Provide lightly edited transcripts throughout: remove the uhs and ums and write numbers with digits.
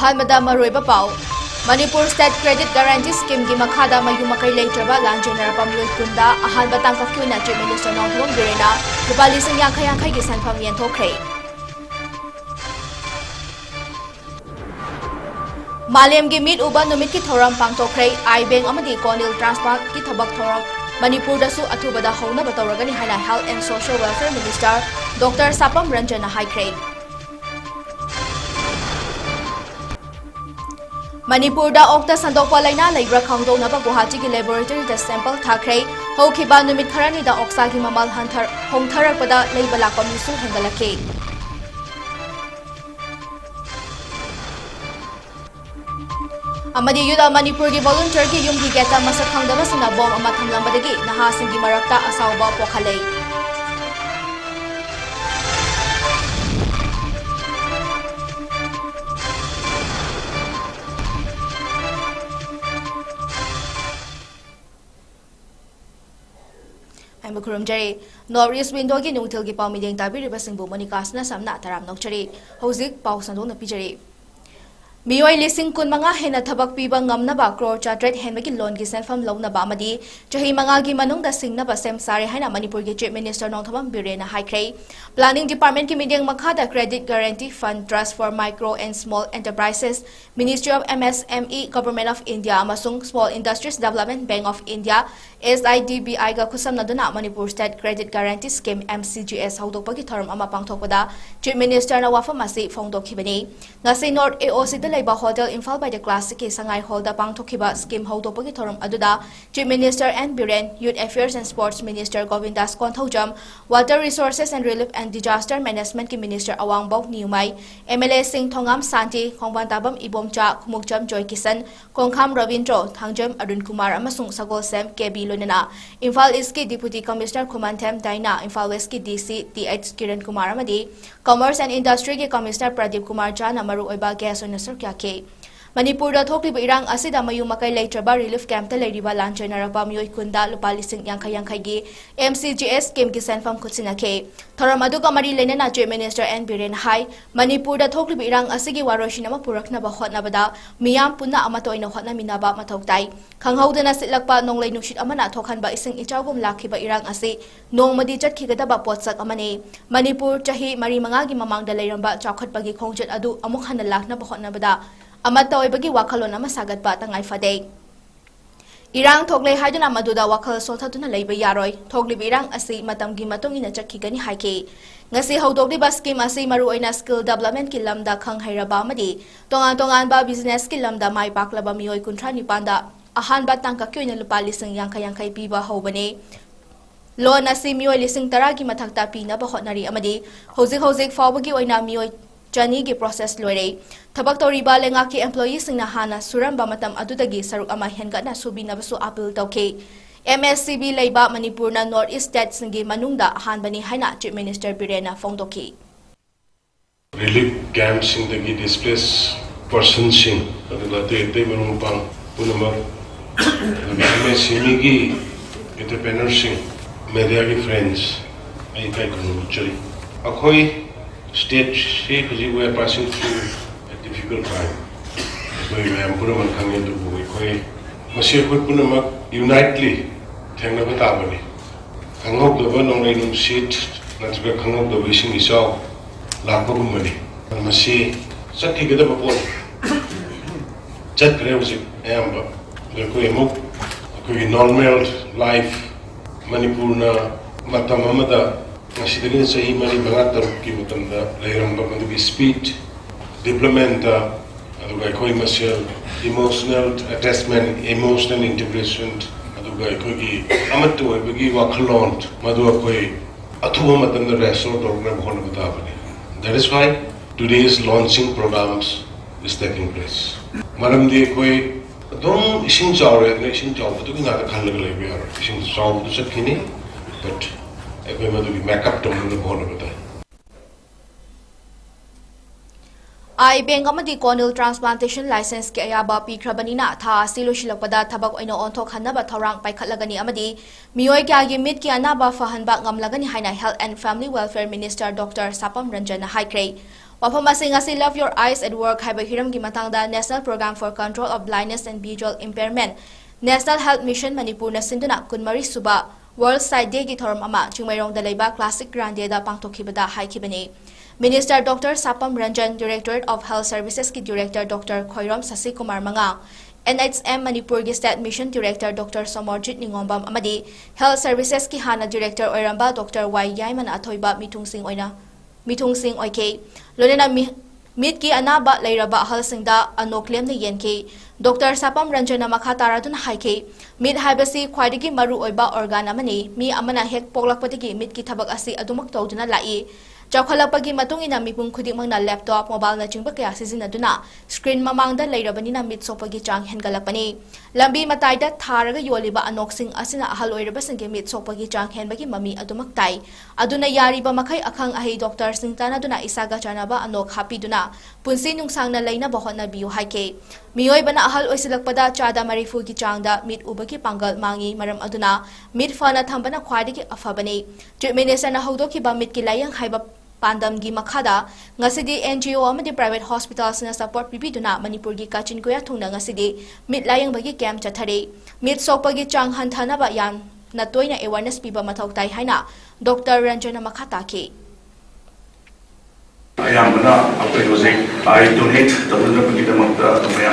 अहानबदा मरोइबा पाउ Manipur state credit guarantee scheme की मखादा mu मकई लेत्रबा लांजेनरपम लोइकुंदा अहानबा तांकक्युना चीफ मिनिस्टर नोंथोम बिरेना लुपा लिसिंग यांखै की सनफम येंथोख्रे मालेम की मीट उबा नुमित की थौरम पांगथोख्रे आई बैंक अमदी कोनिल ट्रांसप्लांट की थबक थौरम मणिपुर दसु अथुबदा हौनबा तौरगनी हाइना health and social welfare minister doctor Sapam Ranjan हाइख्रे मणिपुर ओक्ता संदोकपा लैना लेब्रा खांगदोनबा गुवाहाटी की लेबोरेटरी सैंपल थाख्रे हौखिबा नुमित खरानीदा ऑक्सा की ममल होंथरकपदा लेबा लापा मिसु हेंगलखे अमदी युदा मणिपुर की वॉलंटियर की युम की गेटा मसक खांगदबसिना बॉम्ब अमा थमलंबदगी नहासिंगी मरक्ता असाउबा पोखले नॉर्थ ईस्ट विंडो की नुथल की पाउमीदें ताबीरिबसिंगबु मनिकासना सामना तराम नौचरी हौजिक पाउ संदोंना पिजरी मियोय लिसिंग कुनमंगा हेना थबक पीबा ngamnaba crore chatret henbagi loan की सेंफम लौनबा अमदी चही मंगा की मनुंगदा सिंगनबा सेम सारे हाइना मणिपुर की चीफ मिनिस्टर नोंथोम बिरेना हाइख्रे प्लानिंग डिपार्टमेंट की मीडियम मखादा credit guarantee fund trust for micro and small enterprises ministry of MSME government of India अमसुंग small industries development bank of India SIDBI गा खुसमनदुना Manipur state credit guarantee scheme MCGS हौदोकपगी थरम अमा पांगथोकपदा चीफ मिनिस्टर ना वाफम असी फोंदोखिबनी ngasi North AOC da laiba hotel Imphal by the classic ki sangai hall da pangthokiba scheme haudopa ki thorum aduda chief minister N Biren youth affairs and sports minister Govindas Konthaujam water resources and relief and disaster management ki minister Awangbau Niumai MLA Singh Thongam Santi Khongban Tabam Ibomcha Khumukjam Joy Kisan Kongkham Ravindro Thangjam Arun Kumar amasung Sagolsem KB Lunana Imphal East ki deputy commissioner Khumantem Daina Imphal West ki DC TH Kiran Kumar amadi commerce and industry ki commissioner Pradeep Kumar Jana maru oiba gas on SANASAM Manipur थोक्लिब इरांग असिदा मयू मकई लेत्रबा relief camp लेरिबा लांचनरबा मियोय कुंदा लुपा लिसिंग यांखै की MCGS scheme की सेंफम खुसिनखे थरम अदुगा मरी लेना चीफ मिनिस्टर N Biren हाई मणिपुर थोक्लिब इरांग असिगी वारोशिन अमा पुरखनबा होटनबदा मियाम पुन्ना अमतोइना होटनमिनाबा मथौताई खंगहौदना सिटलकपा नोंलै नुसित अमना थोखनबा इसिंग इचाउगुम लाखिबा इरांग असि नोंमदी चटखिगदबा पोत्सक अमने मणिपुर चाही मरी मंगा की ममांगदा लेरंबा चाखटपगी खोंजत अदु अमुक हन लाखनबा होटनबदा अमत ओइबगी वाखलोन अमा सागतबा तंगाई फदे इरांग थोगले हाइदुना मदुदा वाखल सोथादुना लेबा यारोय थोगलिब इरांग असि मतमगी मतुंगिना चखिगनी हाइके ngasi haudogliba scheme asi maru oina skill development ki lamda khanghairaba amadi tongan ba business ki lamda mai paklaba mioi kunthra nipanda ahan ba tangka kyoina lupa lising yankhai piba hobane loan asi mioi lising tara ki mathakta pina ba hotnari amadi hozik fawbagi oina mioi Jani की process लोरे थबक तौरीबा लेंगा की employees सिंगना हाना सुरंबा मतम अदुदगी सरुक अमा हेनगना सुबिनबसु appeal तौखे MSCB लेबा मणिपुरना नॉर्थ ईस्ट स्टेट सिंगी मनुंगदा हानबनी हाइना चीफ मिनिस्टर बिरेना फोंदोखी रिलीफ कैंप सिंगदगी डिस्प्लेस पर्सन सिंग अदुगा ते मनुंग पांग पुनमा MSCB की एंटरप्रेन्योर सिंग मीडिया की फ्रेंड्स आई काय कनु चली अखोई State we are passing through a difficult time. We have put on coming to we Monsieur put unitely Tanga Batabani. Hang up the one on a seat, not to hang up the wishing is all lack of money. And Monsieur Saki get up a point. Chat music, amber, the Kuemuk, a normal life, Manipurna, Matamamada. She didn't say many Bangata Kimutan, the speed, deployment, emotional attachment, emotional integration, Amatu, Bigi Wakalon, Maduakoi, Atuamatan the resort of Honabutavani. That is why today's launching programs is taking place. Madam de Koi, don't isn't our nation job, but doing other Kalagalabia, isn't solved to Sakini, but I bank अमदी कोनिल transplantation licence के अयाबा पीख्रबनीना था सिलोशिलकपदा थबक ओइनो ओंथोक हन्नबा थौरांग पाइखटलगनी अमदी मियोय क्यागी meet की अनाबा फहनबा ngamlagani हाइना health and family welfare minister doctor Sapam Ranjan हाइक्रे Wafam asing asi Love Your Eyes at Work haiba hiram gi matangda National Program for Control of Blindness and Visual Impairment National Health Mission Manipur na sinduna kunmari suba World Sight Day gi thoram ama chingmairong da leiba Classic Grande da pangtokhibada haikibani. Minister Dr. Sapam Ranjan, Directorate of Health Services ki Director Dr. 𝐶𝐢𝐯 Kumar Manga, NHM Manipur gi State Mission Director Dr. Somorjit Ningombam amadi Health Services ki hana Director Oiramba Dr. Y Yaiman Athoiba mitungsing oike lonena mit ki anaba leiraba ahalsingda anoklem na yenke Dr. Sapam Ranjana makhatara dun haike mit haibasi khwaidigi maru oiba organ amani mi amana hek poklakpatigi mit ki thabak asi adumak tawduna lai Chawkhalapagi matung ina mipung khudimang na laptop mobile na chingba kaya sizinaduna screen mamangda leirabani na mit sopagi chang hengalapani lambi matayda tharaga yoliba anoksing asina ahal oirabasingge mit sopagi chang henbagi mami adumak tai aduna yariba makai akhang ahi doctor singtana duna isaga chanaba anok hapiduna punsi nungsang na laina bahot na biu haike mioi bana ahal oisilakpada chada marifu gi changda mit ubagi pangal mangi maram aduna mit fana thambana khwaidagi afabani treatment esana haudoki ba mit ki layang haiba Pandam gi makhada ngasidi NGO amadi private hospitals na support pibiduna Manipur gi 𝐶𝐢𝐯 thungna ngasidi mit layang bagi camp chathare mit sopagi chang hanthana ba yan na toina awareness piba mathau tai haina Dr. Ranjana makhata ke Ayamana I donate the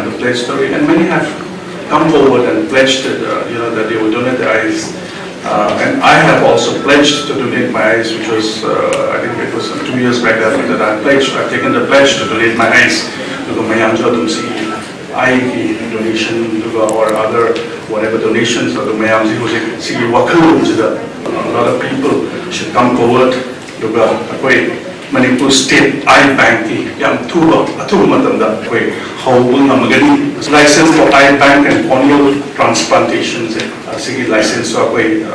the pledge story and many have come forward and pledged that they will donate their eyes. And I have also pledged to donate my eyes, which was, I think it was 2 years back that I pledged. I've taken the pledge to donate my eyes to the 𝐂𝐲𝐻𝐸 donation or other whatever donations or the 𝐂𝐲𝐸. A lot of people should come forward. Manipur State Eye Bank yam tuba matamda koi hawbung amagani license for eye bank and corneal transplantations sigi license so koi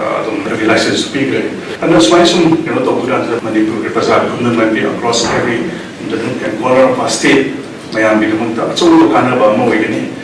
license speaker and that's why some to Manipur represent across every corner of our state mayam bidumta so kana ba mo igani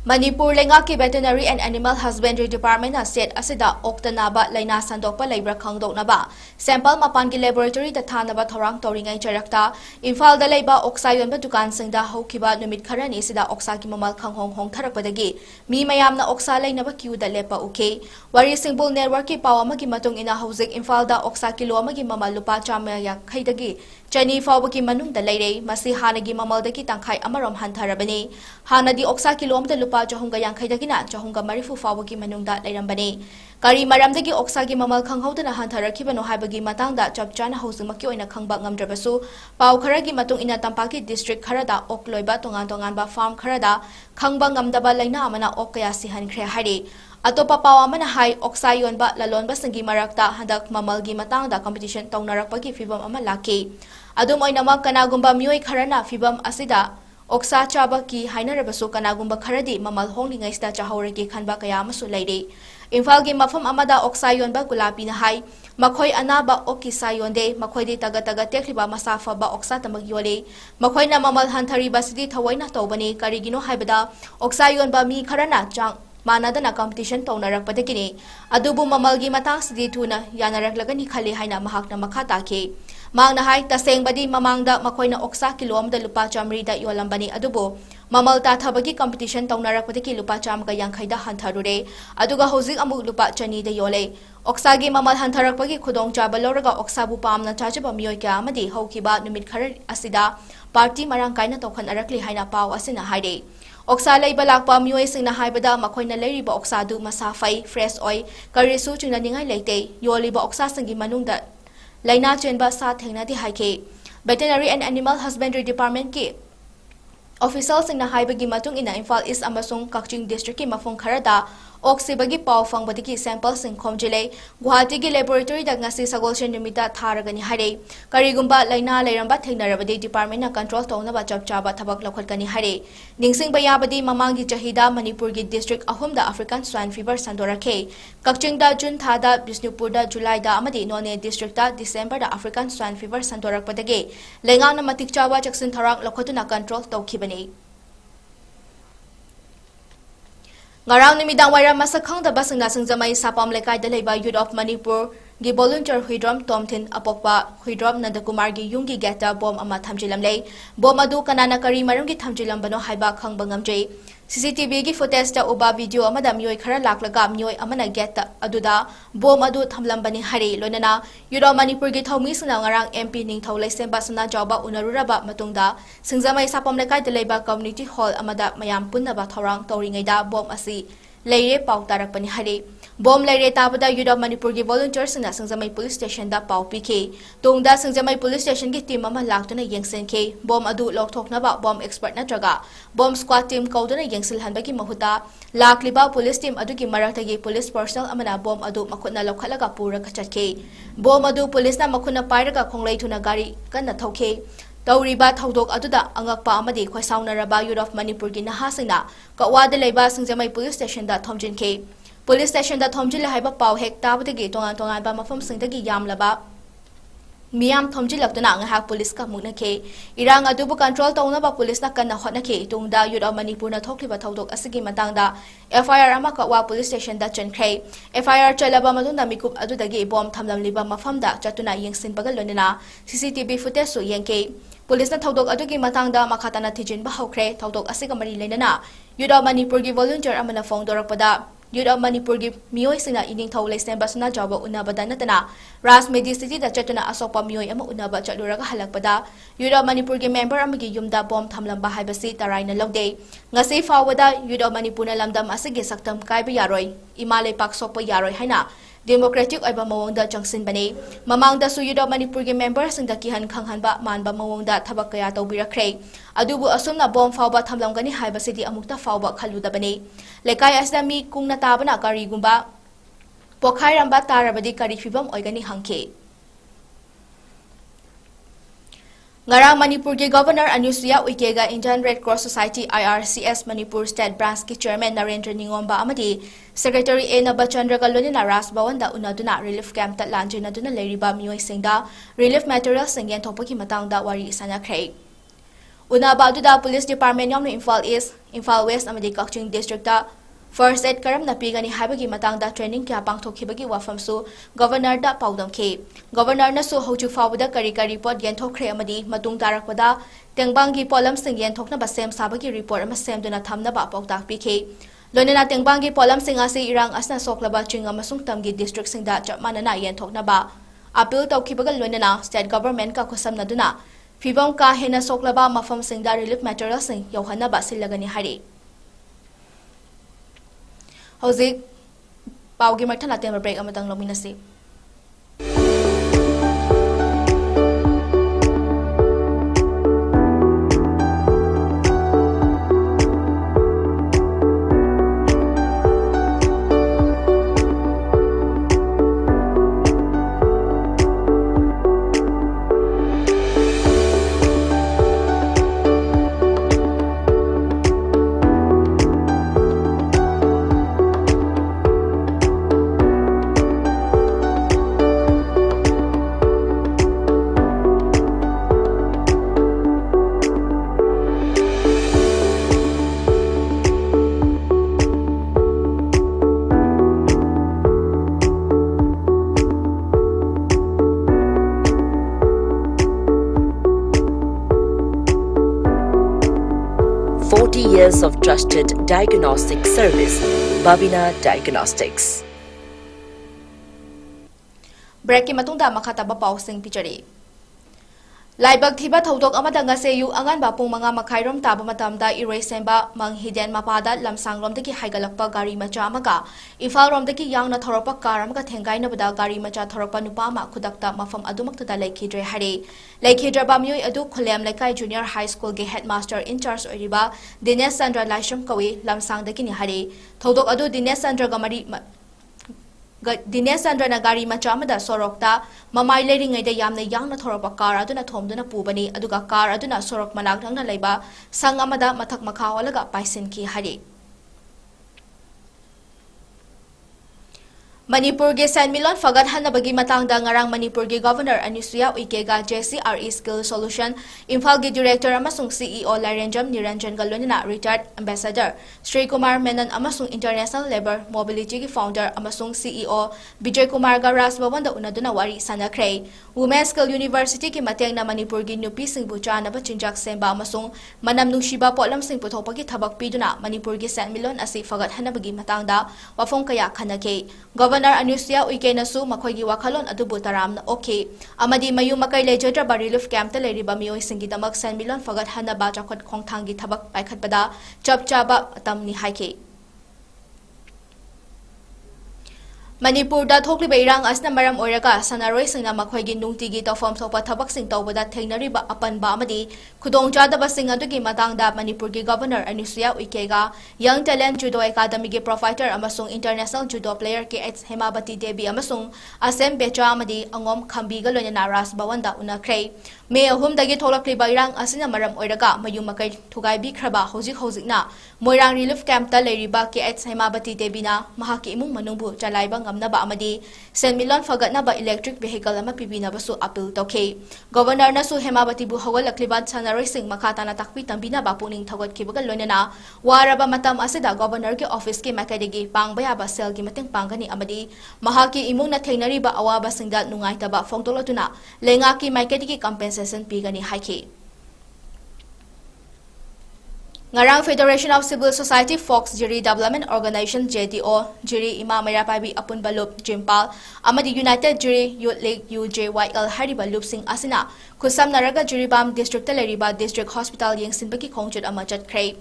Manipur lenga ki Veterinary and Animal Husbandry Department na state asida oktanaba laina sandokpa leibra khangdoknaba sample mapan ki laboratory da thanaba thorang toringai charakta Imphal da leiba oksa yonba dukan singda haukiba numit kharani sida oksa ki mamal khanghong hong tharakpadagi mi mayam na oksa leinaba queue da lepa uke wari singbul network ki pawama ki matung ina hojik Imphal da oksa kilo amagi mamal lupa chamya khaidagi Chani fawaki manung da leire masi hanagi mamal da ki tangkhai amarom hantharabani hanadi oksa kilom da lupa 𝐁𝐫𝐻𝐸 dagina 𝐁𝐫 fawaki manung da leirambani kari maram dagi oksa gi mamal khanghaudana hantharakibano haibagi matangda chapchana hosumaki oina khangba ngamdrabasu paw kharagi matung ina tampaki district kharada okloiba tongan ba farm kharada khangba ngamdaba laina amana okaya sihankhre hari Atopa pawa mana hai oksa yonba lalonba sangi marakta handak mamalgi matangda competition tongnarakpagi fibam ama laki adum oinamak kanagumba mioi kharana fibam asida oksa chaba ki hainarabasu kanagumba kharadi mamal honglingaista chahoragi khanba kaya amasu leire Imphal gi mafam amada oksa yonba gulapi na hai makhoi anaba okisa yonde makhoi di taga tekliba masafa ba oksa tamag yole makhoi na mamal hanthari basidi thawaina tawbani karigino haibada oksa yonba mi kharana chang Manadana competition tawnarakpadagini adubu mamalgi matang sidi tuna yanaraklagani khali haina mahakna makhata ke mangna hai tasengbadi mamangda makoina oksa kilom da lupa chamri da yolambani adubu mamal ta thabagi competition tawnarakpadagi lupa cham ga yankhai da hantharure aduga hojik amuk lupa chani da yole oksagi mamal hantharakpagi khudong chaba loraga oksabu pamna chajaba mioi kya amadi haukiba numit khar asida party marang kaina tokhan arakli haina paw asina haide Oksa leiba lakpa mioi singna haibada makoina leiriba oksa du masafai fresh oil karisu chingna ningai leite yoliba oksa sangi manungda laina chenba sa thengna di haike Veterinary and Animal Husbandry Department ki official singna haibagi matung ina Imphal East amasung 𝐶𝐲 district ki mafung kharada oksibagi paw fangbadiki sample sing khomjile Guwahati gi laboratory da ngasi sagolchen numita tharagani hare karigumba laina leiramba thengnarabadi department na control tawna chapchaba thabak lokhatkani hare ningsing bayabadi mamangi chahida Manipur gi district ahumda African swine fever sandorakhe 𝐶𝐲 da June thada Bisnupur da July da amadi None district da December da African swine fever sandorakpadagi lengang na matikchawa chaksin tharang lokhatuna control tawkhibani Ngarang numidang wairam masakhang da basangna sangjamai sapam lekai da leiba youth of Manipur गी volunteer Huidrom Tomthin Apokpa Huidrom Nandakumar gi yungi geta bom ama thamjilamlei bom adu kanana kari maram gi thamjilambano haiba khangba ngamjei CCTV gi footage ta uba video amada myoi khara laklaga myoi amana geta aduda bom adu thamlambani hari lonana Yuro Manipur gi thomi sna ngarang MP Ningthau Laisemba Sana Jawba Unaruraba matungda Singjamai Sapam Lekai Deleba Community Hall amada mayam punnaba thorang tawringaida bom asi leire pau tarakpani hari bom leire tabada Yuro Manipur gi volunteers na Singjamai Police Station da pau pike tungda Singjamai Police Station gi team ama laktuna yengsenke bom adu lokthoknaba bom expert natraga bom squad team kauduna yengsil hanbagi mahuta lakliba police team adu gi maraktagi police personnel amana bom adu makhutna lokhalaga pura kachatke bom adu police na makhuna pairaga khonglei thuna gari kanna thauke Tauriba Taudok Aduda Angakpa Amadi Kwasaunaraba Youth of Manipur gi nahasina Kawada Leba Singjamai Police Station da Thomjin K Police Station da Thomjin haiba pau hek tabadagi tongan tongan ba mafam singdagi yamlaba Miam Thomjin laktuna ngahak police ka mugna ke Irang adubu control taunaba police na kanna hotna ke tungda Youth of Manipur na thokliba Taudok asigi matangda FIR ama Kawa Police Station da Chenkre FIR chalaba matunda mikup adudagi bom thamlamliba mafamda chatuna yengsin bagal lonina CCTV footage su yengke Police na Taudok adugi matangda makatana tijin bahawkre Taudok asiga mari lenana Youth of Manipur gi volunteer amana phone dorakpada Youth of Manipur gi miyoi sina ining thau Laisemba Sana Jawba unabada natana Ras Medi City da chatuna asokpa miyoi ama unaba chatluraga halakpada Youth of Manipur gi member amagi yumda bom thamlamba haibasi taraina logde ngasi fawada Youth of Manipur na lamdam asigi saktam kaiba yaroi imale pak sokpa yaroi haina Democratic oiba mawongda jangsin bane mamangda su Youth of Manipur gi members singda kihan khanghanba manba mawongda thabak kaya tawbirakre adubu asumna bom fawba thamlamgani haibasidi amukta fawba khaluda bane lekai asda mi kungna tabana kari gumba pokhai ramba tarabadi kari fibam oigani hangke Ngarang Manipur gi Governor Anusuya Uikega Indian Red Cross Society IRCS Manipur State Branch ki Chairman Narendra Ningomba amadi Secretary A Nabachandra Galonina Ras Bawanda unaduna relief camp ta lanjina duna leiriba miyoi singda relief materials singyen thopaki matangda wari sanakre Unaba aduda Police Department yamna Imphal East Imphal West amadi Kakching District ta First aid karam na pigani habagi matangda training kya pangthokibagi wafamsu Governor da paudamke Governor na su hoju fawda kari report yenthokre amadi matung tarakpada tengbangi polam sing yenthokna ba sem sabagi report ama sem duna thamna ba pautak pike lonena tengbangi polam sing ase irang asna soklaba chinga masung tamgi district singda chapmanana yenthokna ba appeal tawkibaga lonena state government ka khosamna duna phibam ka hena soklaba mafam singda relief materials sing yohana ba silagani hari Hauzik paugi marthana tema break amatang lominasi 40 years of trusted diagnostic service, Babina Diagnostics. Break ki matungda makataba pausing pichari. Laibag thiba thodok amada ngaseyu angan ba pung mga makhairom taba matamda Irasemba manghiden mapada lamsanglom deki haigalakpa gari macha amaga Ifalrom deki yangna thoropa karam ka thengai na bada gari macha thoropa nupama khudakta mafam adumakta da laikhidre hare laikhidra bamyoi adu khulem laikai junior high school ge headmaster in charge oiriba Dinesh Chandra Laishram kawi lamsang deki ni hare thodok adu Dinesh Chandra gamari Dinesh Chandra na gari macha amada sorokta mamai leiringai da yamna yangna thoropa car aduna thomduna pubani aduga car aduna sorok manak nangna leiba sang amada mathak makha walaga paisin ki hari Manipurgi senmilon fagat hanabagi matangda ngarang Manipurgi Governor 𝐍𝐞𝐰𝐒 𝐺𝐶RE Skill Solution Imphal gi Director amasung CEO Lairenjam Niranjan Galonina Retired Ambassador Sri Kumar Menon amasung International Labour Mobility gi Founder amasung CEO Vijay Kumar ga Rasbawanda unaduna wari sanakre Women's Skill University ki mateng na Manipurgi nupi singbu chanaba chinjak semba amasung manam nungshiba polam sing puthopagi thabak piduna Manipurgi senmilon asi fagat hanabagi matangda wafong kaya khanake Governor 𝐍𝐞𝐰𝐒 nasu makhoi wakhalon adubu taram na okay amadi mayu makai lejadra relief camp ta leriba mioi singi damak senmilon fagat hanaba chakhat khongthangi thabak paikhatpada chapchaba tamni haike Manipur da thokliba irang asna maram oiraga sanaroi singna makhoi gi nungtigi tawfam sopa thabak sing tawbada thengnariba apanba amadi khudong chadaba sing adugi matangda Manipur gi Governor 𝐍𝐞𝐰𝐒 ga Young Talent Judo Academy gi provider amasung International Judo player 𝐂𝐻𝐸 amasung Asem Becha amadi angom khambi ga loina ras bawanda unakre May 3 dagi tholakliba irang asina maram oiraga mayu makai thugai bi khraba hojikna Moirang relief camp ta leriba 𝐂𝐻𝐸 na mahaki imung manungbu chalaiba ngamnaba amadi senmilon fagatnaba electric vehicle ama pibinaba su appeal tawke Governor nasu 𝐻𝐸 bu hawalakliba sanaroi sing makhatana takpi tambina ba puning thagot kibaga loinana waraba matam asida Governor ki office ki makadigi pangbaya ba sel gi mateng pangani amadi mahaki imung na thengnariba awaba singda nungaitaba fongtolotuna lenga ki makadigi compensation pigani haike Ngarang Federation of Civil Society Folks Jiri Development Organization JDO Jiri Ima Mayrapabi Apun Balup Jimpal Amadi United Jiri Youth League UJYL Hariba Loop Sing Asina Kusam Naraga Jiribam District Taleriba District Hospital Yangsin Baki Kongchut Amajat Kray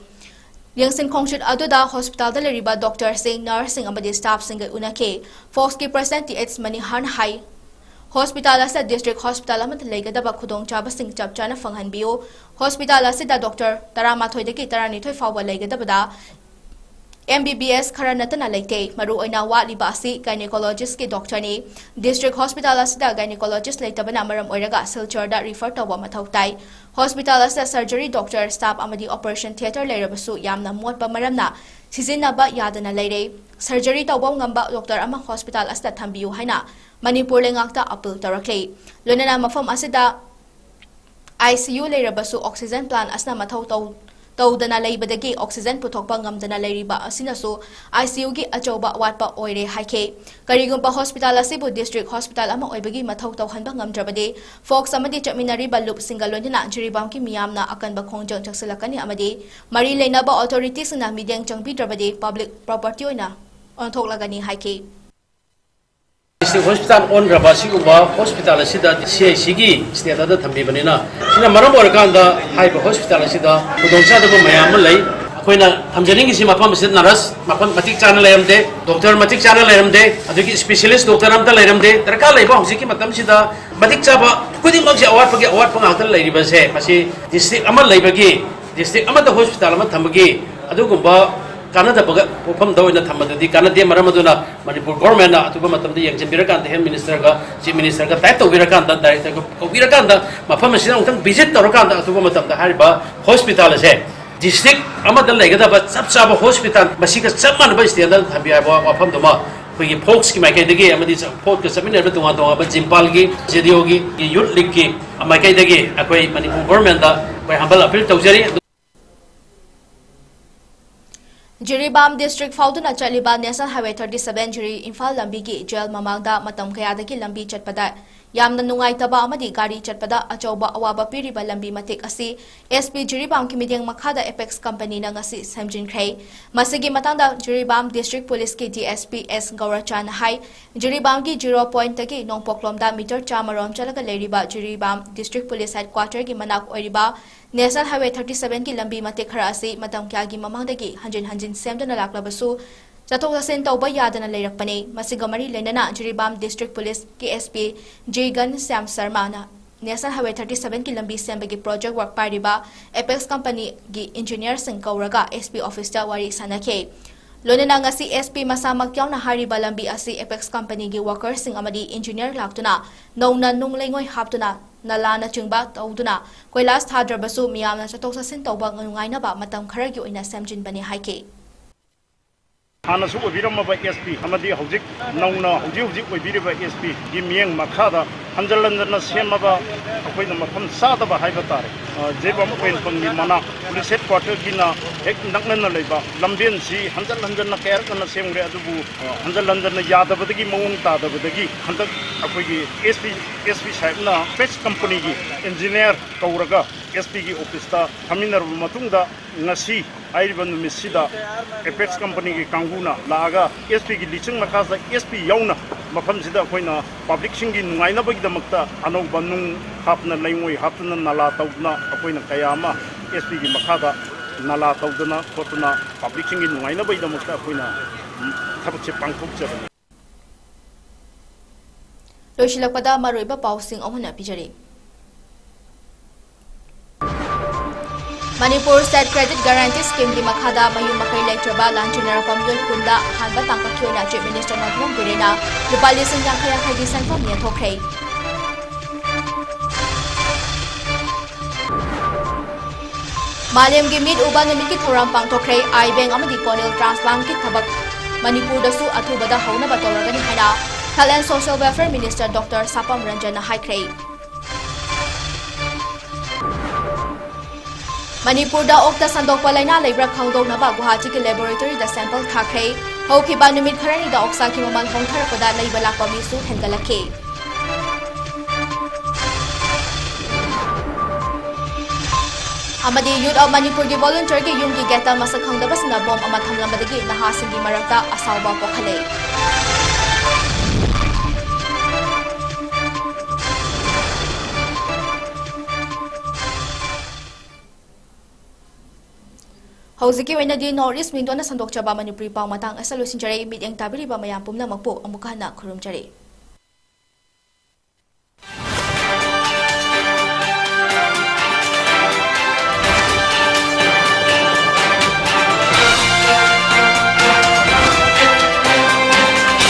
Yangsin Kongchut Aduda Hospital Taleriba Doctor Sing Nursing Amadi Staff Sing Unake Folks ki President its Manihan High Hospital asa District Hospital amat legadaba khudong chaba sing chapchana fanghanbiyo Hospital asa da Doctor Taramathoi daki taranithoi fawba legadabada MBBS kharanatana leite maru oina waliba asi gynecologist ki doctor ni District Hospital asa da gynecologist leitabana maram oiraga silchar da refer tawba mathautai Hospital asa surgery doctor staff amadi operation theater leirabasu yamna motba maramna sizinaba yadana leire surgery tawba ngamba doctor ama hospital asa thambiyu haina Manipur lengakta appeal tarakle lonana mafam asida ICU leirabasu oxygen plant asna mathau tawdana leibadagi oxygen puthokpa ngamdana leiriba asinasu ICU gi achoba watpa oire haike karigumpa hospital asibu district hospital ama oibagi mathau tawhanba ngamdrabade folks amadi chaminari balup singalonina jiribam ki miyamna akanba khongjang chaksalakani amadi mari leinaba authorities na mideng changbidrabade public property oina onthoklagani haike District Hospital on Rabasiguba Hospital Sida CICG State of the Tambibana. In a Maraboraganda Hyper Hospital Sida, Udonsa de Mayamalay, Aquina Tamjaring is Mapam Naras, Mapam Matic Channel Lamde, Dr. Matic Channel Lamde, a specialist Dr. Amta Lamde, Rakala Bonsiki Matam Sida, Matic Chaba, Kudi Moxia or forget what Pangata Lady Base, Masi, District Amal Labagi, District Amata Hospital Amatamagi, Adugumba. Canada Popam do in the Tamadi, Canada Maramaduna, Manipur government, Atumatam, the Birakan, the Health Minister, Chief Minister, Tato Virakanda, Director of Virakanda, Mapamasan, visit the Rokanda, Atumatam, the Hariba Hospital is here. District Amada Legada, but Sapsaba Hospital, Masika Saman by the other Wapandoma, we pokes Makadegi, Amadis Port Seminar to Wando, but Zimpalgi, Zediogi, Youth League, Makadegi, Aquay Manipur government, by Hambala Piltozeri. Jiribam District Fauduna Chaliba National Highway 37 Jiri Imphal Lambigi Jail Mamangda Matam Kayadaki Lambi Chatpada Yamna Nungaitaba Amadi Gari Chatpada Achoba Awaba Piriba Lambi Matik Asi SP Jiribam Kimiding Makhada Apex Company Nangasi Samjin Kray Masigi Matanda Jiribam District Police ki DSP S Gaurachan High Jiribam ki 0 point taki Nongpoklomda meter chamarom chalaga leriba Jiribam District Police Headquarter ki Manak Oiriba National Highway 37 ki lambi matik khara asi matam kya gi mamangdagi hanjin semdana laklabasu chathok chasin tawba yadana leirakpani masiga mari lenana Jiribam District Police KSP 𝐁𝐫𝐻 Sharma na National Highway 37 ki lambi sembagi project work pariba Apex Company gi engineer sing kauraga SP office ta wari sanake Lonena ngasi SP masamak yaw na hariba lambi asi Apex Company gi workers sing amadi engineer laktuna nongna nunglengoi haptuna Nalana Chungba Tauduna, Koilas Hadrabasu, Miam, Chatosa Sintobang, Ngainaba, Matam Karagi in a Samjin Bani Haike. हानसु ओबिरमबा SP अमदी हौजिक नौना हौजिक ओबिरिबा SP गी मियंग मखादा हंजल हंजलना सेमबा अखोइना मफम सादबा हाइबा तारे जेबम पेनपंगी मना police headquarter गिना हेक नकनना लेबा लंबेन सी हंजल हंजलना केरकना सेमरे अदुबु हंजल हंजलना यादबदगी मौंग तादबदगी हंतक अखोइगी एसपी साहेबना पेच कंपनी गी इंजीनियर कौरगा एसपी की ऑफिस थमीनर मतुंगदा ngasi आइरिबा नुमिसिदा एपेक्स कंपनी की कांगुना लागा एसपी की लिचिंग मखासा एसपी याउना मफमसिदा अखोइना पब्लिक सिंगी नुंगाइनबगिदमक्ता अनौबा नुंग हापना लैमोय हापना नाला तौदना अखोइना कयामा एसपी की मखादा नाला तौदना खोतना public सिंगी नुंगाइनबगिदमक्ता अखोइना थबकसे पांथोकजबनी लोइसिलकपदा मरोइबा पाउसिंग अमहना पिजरी Manipur State Credit Guarantee Scheme की मखादा मयूम मकई लेट्रबा लांचुनर कम्युल कुंदा हानबा तांकाखियोना चीफ मिनिस्टर नोंथोम गुरेना लुपा लिसिंग यांखै की सेंफम येथोखै मालेम की मीट उबा निमित की थोराम पांथोखै आई बैंक अमदी कोनिल ट्रांसप्लांट की थबक मणिपुर दसु अथुबदा हौनबा तौरगनी हाइना health and social welfare minister doctor Sapam Ranjan हाइख्रै मणिपुर ओक्ता संदोकपा लाइना लेब्रा खंगदोनबा गुवाहाटी की लैबोरेटरी दा सैंपल थाख्रै हौखिबा नुमित खरनी दा ऑक्सा की ममल होंथरपदा लैबा लापा मिसु हेनगलखे अमदी यूथ ऑफ मणिपुर की वॉलंटियर की यूम की गेटा मसक खंगदबसना बॉम्ब अमा थमलमबदगी नहासिंगी मरक्ता असावबा पोखले हौजिकी ओइनादि नॉर्थ ईस्ट मिंदोना संदोकचबा मणिपुरी पाव मतंग असलोसिंजरे मिडियंग ताबिरिबा मयाम पुमनमकपो अमुकहना खुरुमजरे।